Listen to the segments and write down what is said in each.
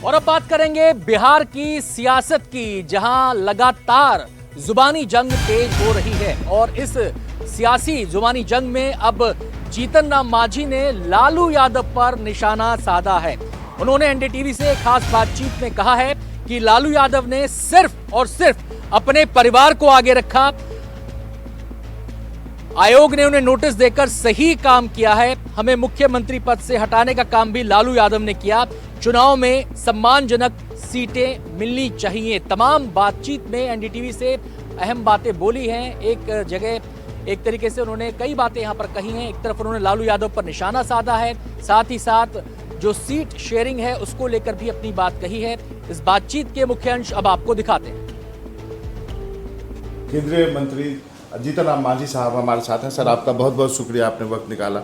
और अब बात करेंगे बिहार की सियासत की, जहां लगातार जुबानी जंग तेज हो रही है और इस सियासी जुबानी जंग में अब जीतन राम मांझी ने लालू यादव पर निशाना साधा है। उन्होंने एनडीटीवी से खास बातचीत में कहा है कि लालू यादव ने सिर्फ और सिर्फ अपने परिवार को आगे रखा। आयोग ने उन्हें नोटिस देकर सही काम किया है। हमें मुख्यमंत्री पद से हटाने का काम भी लालू यादव ने किया। चुनाव में सम्मानजनक सीटें मिलनी चाहिए। तमाम बातचीत में एनडीटीवी से अहम बातें बोली हैं। एक जगह एक तरीके से उन्होंने कई बातें यहां पर कही हैं। एक तरफ उन्होंने लालू यादव पर निशाना साधा है, साथ ही साथ जो सीट शेयरिंग है उसको लेकर भी अपनी बात कही है। इस बातचीत के मुख्य अंश अब आपको दिखाते हैं। केंद्रीय मंत्री जीतन राम मांझी साहब हमारे साथ हैं। सर, आपका बहुत बहुत शुक्रिया, आपने वक्त निकाला।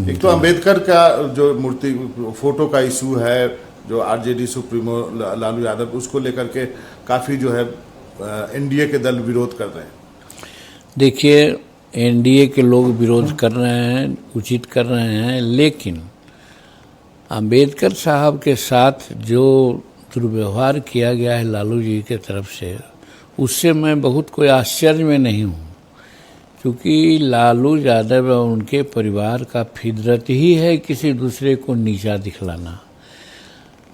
एक तो अंबेडकर का जो मूर्ति फोटो का इशू है, जो आरजेडी सुप्रीमो लालू यादव, उसको लेकर के काफ़ी जो है एनडीए के दल विरोध कर रहे हैं। देखिए, एनडीए के लोग विरोध कर रहे हैं, उचित कर रहे हैं, लेकिन अंबेडकर साहब के साथ जो दुर्व्यवहार किया गया है लालू जी के तरफ से, उससे मैं बहुत कोई आश्चर्य में नहीं हूँ, क्योंकि लालू यादव और उनके परिवार का फितरत ही है किसी दूसरे को नीचा दिखलाना,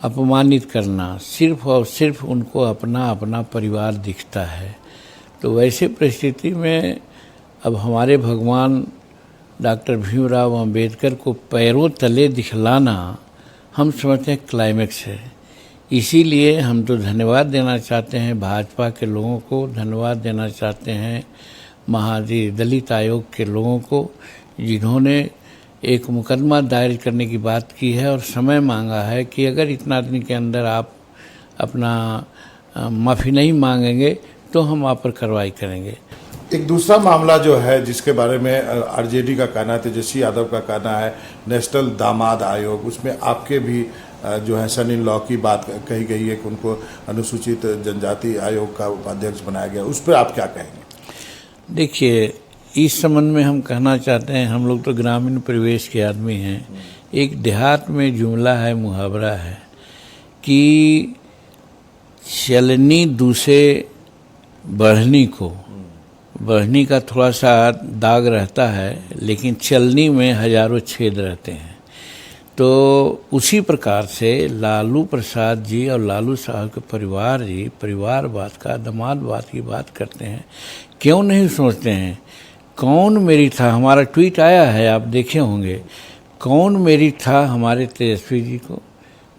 अपमानित करना। सिर्फ और सिर्फ उनको अपना अपना परिवार दिखता है। तो वैसे परिस्थिति में अब हमारे भगवान डॉक्टर भीमराव अंबेडकर को पैरों तले दिखलाना हम समझते हैं क्लाइमेक्स है। इसीलिए हम तो धन्यवाद देना चाहते हैं भाजपा के लोगों को, धन्यवाद देना चाहते हैं दलित आयोग के लोगों को, जिन्होंने एक मुकदमा दायर करने की बात की है और समय मांगा है कि अगर इतना दिन के अंदर आप अपना माफ़ी नहीं मांगेंगे तो हम आप पर कार्रवाई करेंगे। एक दूसरा मामला जो है जिसके बारे में आरजेडी का कहना है, तेजस्वी यादव का कहना है, नेशनल दामाद आयोग, उसमें आपके भी जो है सन इन लॉ की बात कही गई है कि उनको अनुसूचित जनजाति आयोग का उपाध्यक्ष बनाया गया। उस पर आप क्या कहेंगे? देखिए, इस संबंध में हम कहना चाहते हैं, हम लोग तो ग्रामीण परिवेश के आदमी हैं। एक देहात में जुमला है, मुहावरा है कि चलनी दूसरे बढ़नी को, बढ़नी का थोड़ा सा दाग रहता है लेकिन चलनी में हजारों छेद रहते हैं। तो उसी प्रकार से लालू प्रसाद जी और लालू साहब के परिवार जी परिवारवाद का, दामादवाद की बात करते हैं। क्यों नहीं सोचते हैं कौन मेरी था? हमारा ट्वीट आया है, आप देखे होंगे, कौन मेरी था हमारे तेजस्वी जी को,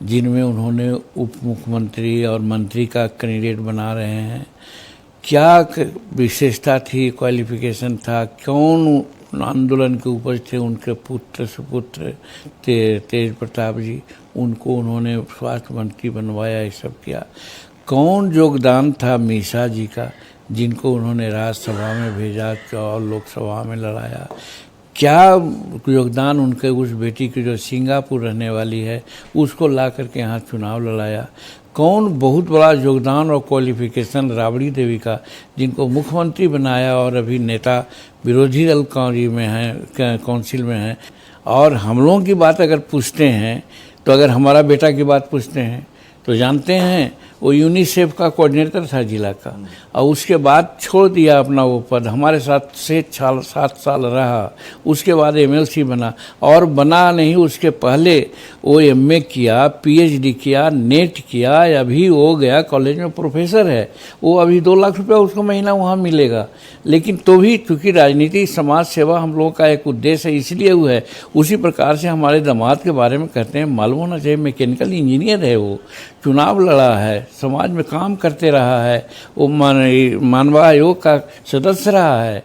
जिनमें उन्होंने उप मुख्यमंत्री और मंत्री का कैंडिडेट बना रहे हैं। क्या विशेषता थी, क्वालिफिकेशन था, कौन आंदोलन के ऊपर थे? उनके पुत्र सुपुत्र तेज प्रताप जी, उनको उन्होंने स्वास्थ्य मंत्री बनवाया, ये सब किया। कौन योगदान था मीसा जी का, जिनको उन्होंने राज्यसभा में भेजा और लोकसभा में लड़ाया? क्या योगदान उनके उस बेटी की जो सिंगापुर रहने वाली है, उसको ला करके यहाँ चुनाव लड़ाया? कौन बहुत बड़ा योगदान और क्वालिफिकेशन राबड़ी देवी का, जिनको मुख्यमंत्री बनाया और अभी नेता विरोधी दल में हैं, काउंसिल में हैं। और हम लोगों की बात अगर पूछते हैं तो अगर हमारा बेटा की बात पूछते हैं तो जानते हैं वो यूनिसेफ का कोऑर्डिनेटर था जिला का, और उसके बाद छोड़ दिया अपना वो पद। हमारे साथ 7 साल रहा, उसके बाद एमएलसी बना, और बना नहीं उसके पहले वो एमए किया, पीएचडी किया, नेट किया, अभी वो गया कॉलेज में प्रोफेसर है। वो अभी 2 लाख रुपया उसको महीना वहाँ मिलेगा। लेकिन तो भी चूँकि राजनीति समाज सेवा हम लोगों का एक उद्देश्य है, इसलिए वो है। उसी प्रकार से हमारे दामाद के बारे में कहते हैं, मालूम होना चाहिए मैकेनिकल इंजीनियर है, वो चुनाव लड़ा है, समाज में काम करते रहा है, वो मानव आयोग का सदस्य रहा है।